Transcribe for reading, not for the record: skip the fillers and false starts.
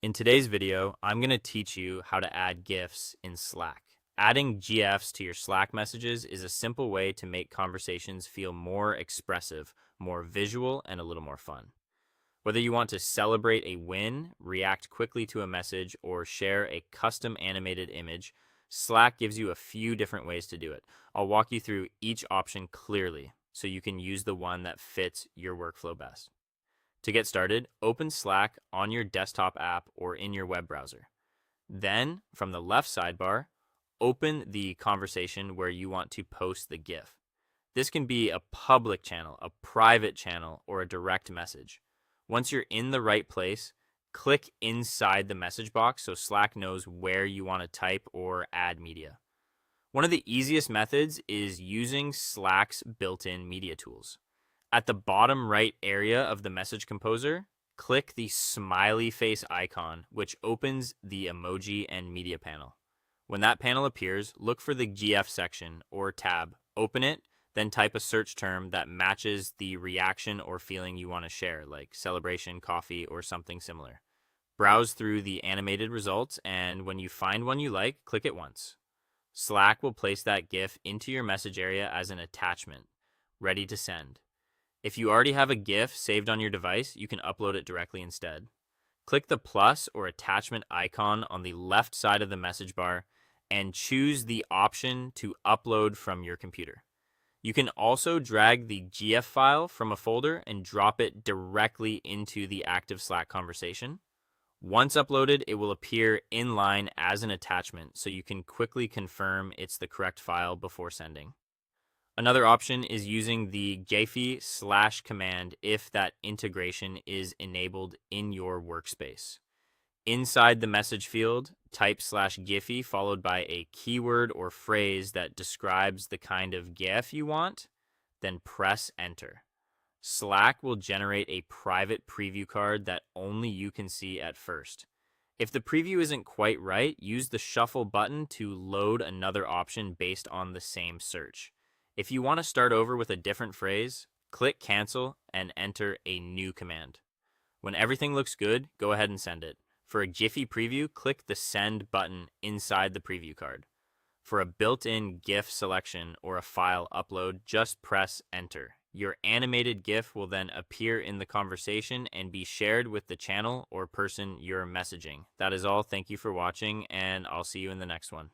In today's video, I'm going to teach you how to add GIFs in Slack. Adding GIFs to your Slack messages is a simple way to make conversations feel more expressive, more visual, and a little more fun. Whether you want to celebrate a win, react quickly to a message, or share a custom animated image, Slack gives you a few different ways to do it. I'll walk you through each option clearly so you can use the one that fits your workflow best. To get started, open Slack on your desktop app or in your web browser. Then, from the left sidebar, open the conversation where you want to post the GIF. This can be a public channel, a private channel, or a direct message. Once you're in the right place, click inside the message box so Slack knows where you want to type or add media. One of the easiest methods is using Slack's built-in media tools. At the bottom right area of the message composer, click the smiley face icon, which opens the emoji and media panel. When that panel appears, look for the GIF section or tab, open it, then type a search term that matches the reaction or feeling you want to share, like celebration, coffee, or something similar. Browse through the animated results, and when you find one you like, click it once. Slack will place that GIF into your message area as an attachment, ready to send. If you already have a GIF saved on your device, you can upload it directly instead. Click the plus or attachment icon on the left side of the message bar and choose the option to upload from your computer. You can also drag the GIF file from a folder and drop it directly into the active Slack conversation. Once uploaded, it will appear in line as an attachment, so you can quickly confirm it's the correct file before sending. Another option is using the gifs command if that integration is enabled in your workspace. Inside the message field, type /giphy followed by a keyword or phrase that describes the kind of GIF you want, then press enter. Slack will generate a private preview card that only you can see at first. If the preview isn't quite right, use the shuffle button to load another option based on the same search. If you want to start over with a different phrase, click cancel and enter a new command. When everything looks good, go ahead and send it. For a Giphy preview, click the send button inside the preview card. For a built-in GIF selection or a file upload, just press enter. Your animated GIF will then appear in the conversation and be shared with the channel or person you're messaging. That is all. Thank you for watching, and I'll see you in the next one.